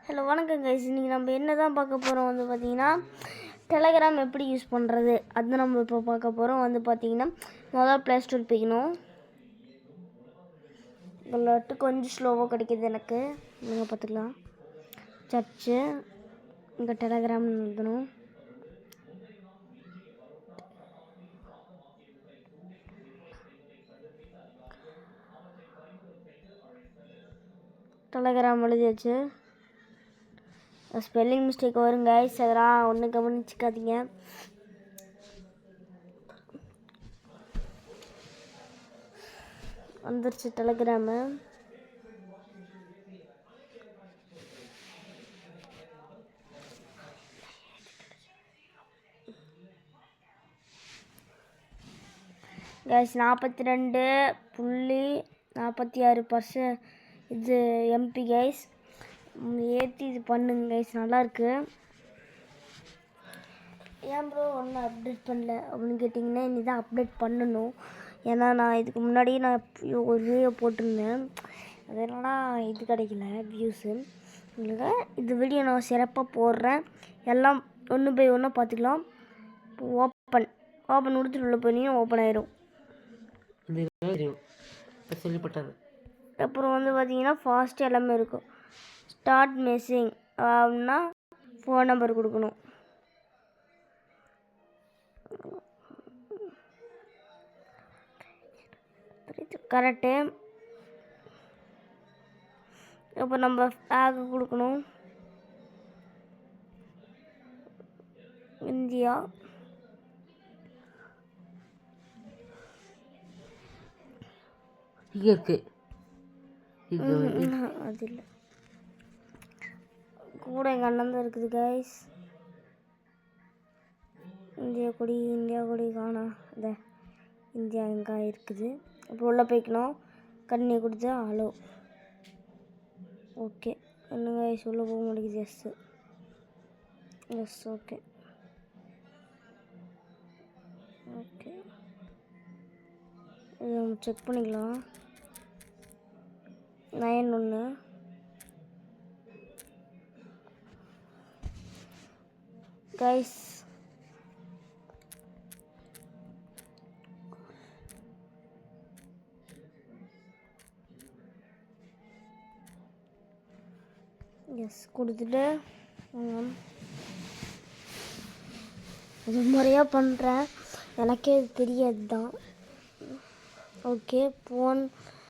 Hello வணக்கம் guys. இன்றைக்கி நம்ம என்ன தான் பார்க்க போகிறோம் வந்து பார்த்திங்கன்னா டெலகிராம் எப்படி யூஸ் பண்ணுறது அது நம்ம இப்போ பார்க்க போகிறோம். வந்து பார்த்திங்கன்னா முதல்ல ப்ளே ஸ்டோர் போய்க்கணும். இதில் கொஞ்சம் ஸ்லோவாக கிடைக்கிது எனக்கு, நீங்கள் பார்த்துக்கலாம். சர்ச்சு இங்கே டெலகிராம் எழுதணும். டெலகிராம் எழுதியாச்சு. ஸ்பெல்லிங் மிஸ்டேக் வரும் கைஸ், அதெல்லாம் ஒன்றும் கவனிச்சிக்காதீங்க. வந்துருச்சு டெலகிராமு. கைஸ் 42.46% இது எம்பி கைஸ். ஏற்றி இது பண்ணுங்க கைஸ், நல்லாயிருக்கு. ஏன் ப்ரோ ஒன்றும் அப்டேட் பண்ணல அப்படின்னு கேட்டிங்கன்னா இனி தான் அப்டேட் பண்ணணும். ஏன்னா நான் இதுக்கு முன்னாடியே ஒரு வீடியோ போட்டிருந்தேன், அதனால் இது கிடைக்கல வியூஸு. உங்களுக்கு இந்த வீடியோ நான் சிறப்பாக போடுறேன். எல்லாம் ஒன்று பை ஒன்றா பார்த்துக்கலாம். ஓப்பன் கொடுத்துட்டு உள்ள போனீங்கன்னா ஓப்பன் ஆயிரும். சொல்லப்பட்டது. அப்புறம் வந்து பார்த்தீங்கன்னா ஃபாஸ்ட்டு எல்லாமே இருக்கும். ஸ்டார்ட் மெசேஜிங் அப்படின்னா ஃபோன் நம்பர் கொடுக்கணும். கரெக்டு. இப்போ நம்ம ஃப்ளாக் கொடுக்கணும். இந்தியா. இருக்கு அது இல்லை, கூட எங்கள் அண்ணன் தான் இருக்குது கைஸ். இந்தியா கொடி காணா. இந்த இந்தியா எங்கே இருக்குது. இப்போ உள்ளே போய்க்கணும். கண்ணி கொடுத்து ஹலோ. ஓகே என்னங்க கைஸ், உள்ளே போக முடியுது. S okay okay. இது நம்ம செக் பண்ணிக்கலாம். 9 கைஸ். எஸ் கொடுத்துட்டு இது முறையாக பண்ணுறேன், எனக்கே தெரியாது தான். Okay phone